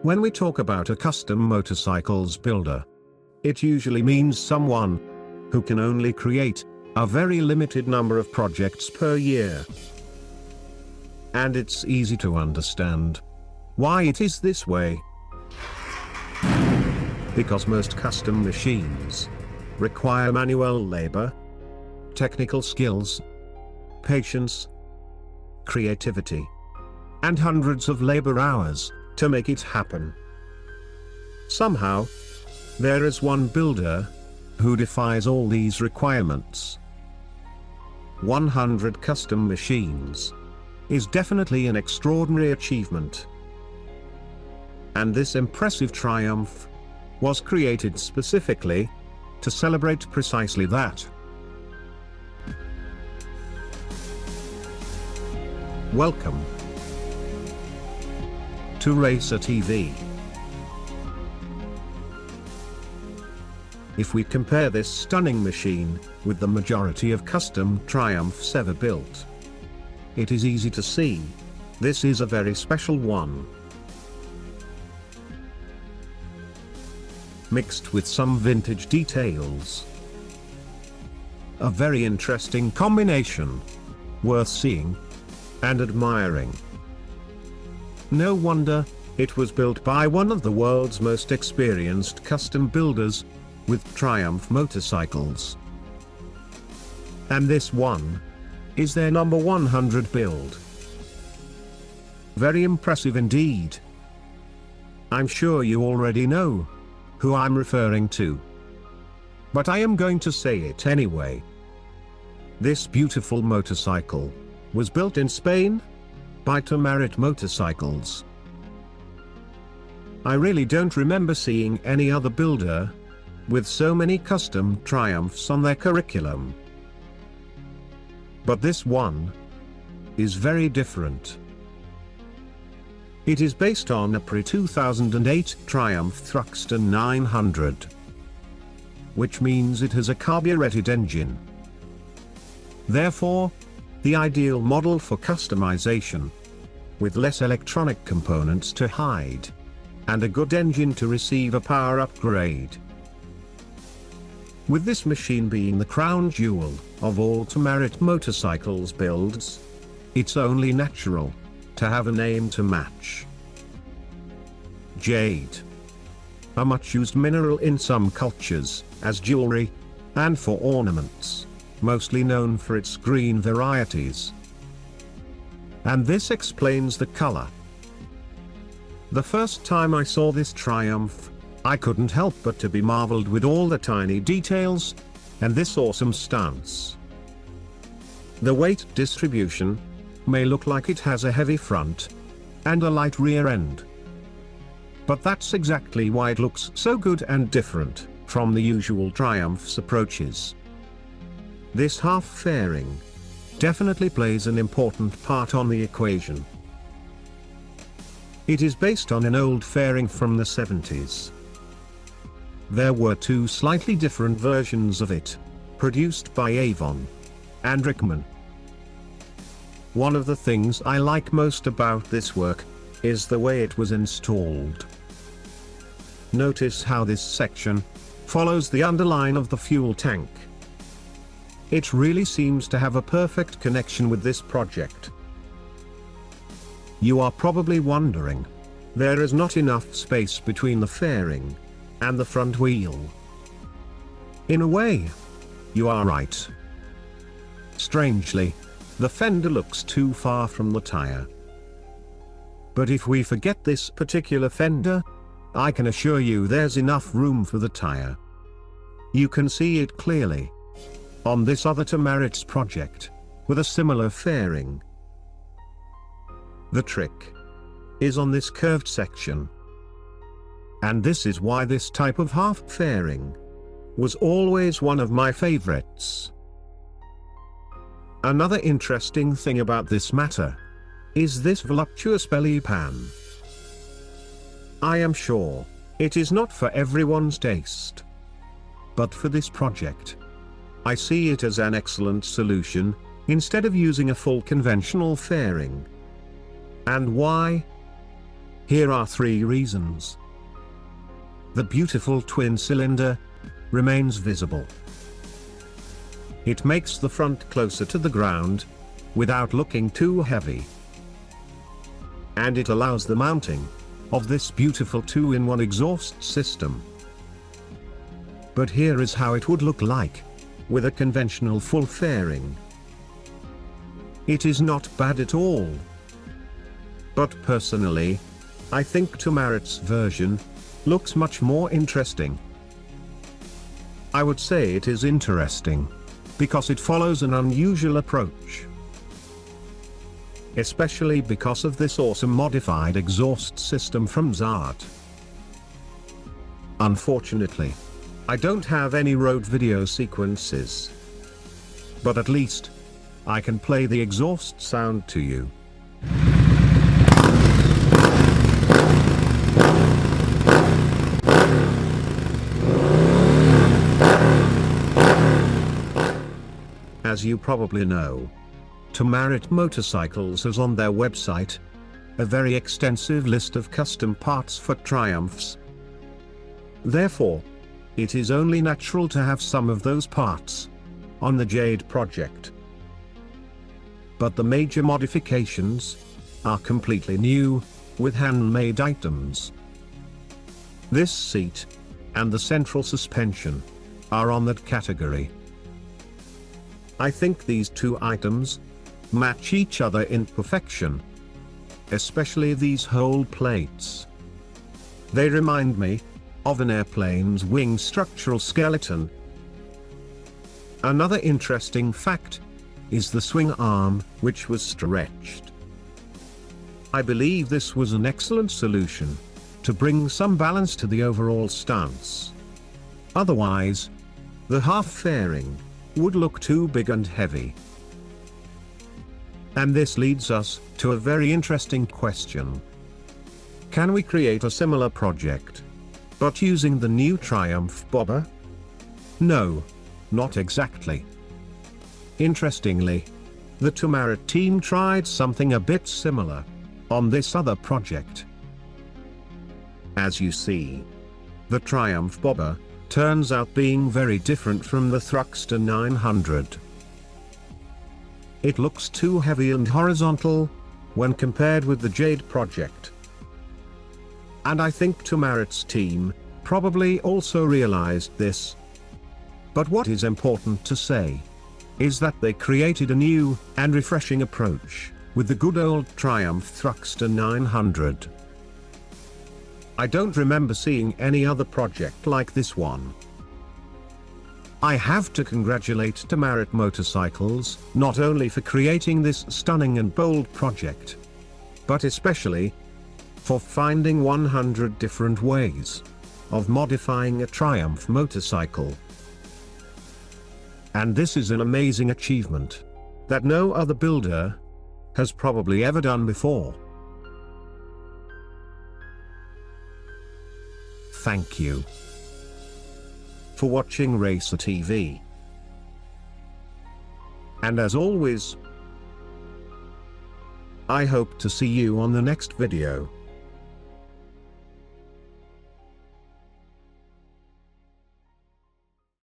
When we talk about a custom motorcycles builder, it usually means someone who can only create a very limited number of projects per year. And it's easy to understand why it is this way. Because most custom machines require manual labor, technical skills, patience, creativity, and hundreds of labor hours to make it happen. Somehow, there is one builder who defies all these requirements. 100 custom machines is definitely an extraordinary achievement. And this impressive triumph was created specifically to celebrate precisely that. Welcome to racertv. If we compare this stunning machine with the majority of custom Triumphs ever built, it is easy to see this is a very special one. Mixed with some vintage details. A very interesting combination, worth seeing and admiring. No wonder it was built by one of the world's most experienced custom builders with Triumph Motorcycles. And this one is their number 100 build. Very impressive indeed. I'm sure you already know who I'm referring to, but I am going to say it anyway. This beautiful motorcycle was built in Spain by Tamarit Motorcycles. I really don't remember seeing any other builder with so many custom Triumphs on their curriculum. But this one is very different. It is based on a pre-2008 Triumph Thruxton 900, which means it has a carbureted engine. Therefore, the ideal model for customization, with less electronic components to hide, and a good engine to receive a power upgrade. With this machine being the crown jewel of all Tamarit Motorcycles builds, it's only natural to have a name to match. Jade, a much used mineral in some cultures, as jewelry, and for ornaments, mostly known for its green varieties. And this explains the color. The first time I saw this Triumph, I couldn't help but to be marveled with all the tiny details, and this awesome stance. The weight distribution may look like it has a heavy front and a light rear end. But that's exactly why it looks so good and different from the usual Triumph's approaches. This half fairing definitely plays an important part on the equation. It is based on an old fairing from the 70s. There were two slightly different versions of it, produced by Avon and Rickman. One of the things I like most about this work is the way it was installed. Notice how this section follows the underline of the fuel tank. It really seems to have a perfect connection with this project. You are probably wondering, there is not enough space between the fairing and the front wheel. In a way, you are right. Strangely, the fender looks too far from the tire. But if we forget this particular fender, I can assure you there's enough room for the tire. You can see it clearly on this other Tamarit's project, with a similar fairing. The trick is on this curved section. And this is why this type of half fairing was always one of my favorites. Another interesting thing about this matter is this voluptuous belly pan. I am sure it is not for everyone's taste. But for this project, I see it as an excellent solution, instead of using a full conventional fairing. And why? Here are 3 reasons. The beautiful twin cylinder remains visible. It makes the front closer to the ground, without looking too heavy. And it allows the mounting of this beautiful 2-in-1 exhaust system. But here is how it would look like with a conventional full fairing. It is not bad at all. But personally, I think Tamarit's version looks much more interesting. I would say it is interesting because it follows an unusual approach. Especially because of this awesome modified exhaust system from Zart. Unfortunately, I don't have any road video sequences. But at least, I can play the exhaust sound to you. As you probably know, Tamarit Motorcycles has on their website a very extensive list of custom parts for Triumphs. Therefore, it is only natural to have some of those parts on the Jade project. But the major modifications are completely new, with handmade items. This seat and the central suspension are on that category. I think these 2 items match each other in perfection. Especially these whole plates. They remind me of an airplane's wing structural skeleton. Another interesting fact is the swing arm, which was stretched. I believe this was an excellent solution to bring some balance to the overall stance. Otherwise, the half fairing would look too big and heavy. And this leads us to a very interesting question. Can we create a similar project, but using the new Triumph bobber? No, not exactly. Interestingly, the Tamarit team tried something a bit similar on this other project. As you see, the Triumph bobber turns out being very different from the Thruxton 900. It looks too heavy and horizontal when compared with the Jade project. And I think Tamarit's team probably also realized this. But what is important to say is that they created a new and refreshing approach with the good old Triumph Thruxton 900. I don't remember seeing any other project like this one. I have to congratulate Tamarit Motorcycles not only for creating this stunning and bold project, but especially for finding 100 different ways of modifying a Triumph motorcycle. And this is an amazing achievement that no other builder has probably ever done before. Thank you for watching Racer TV. And as always, I hope to see you on the next video.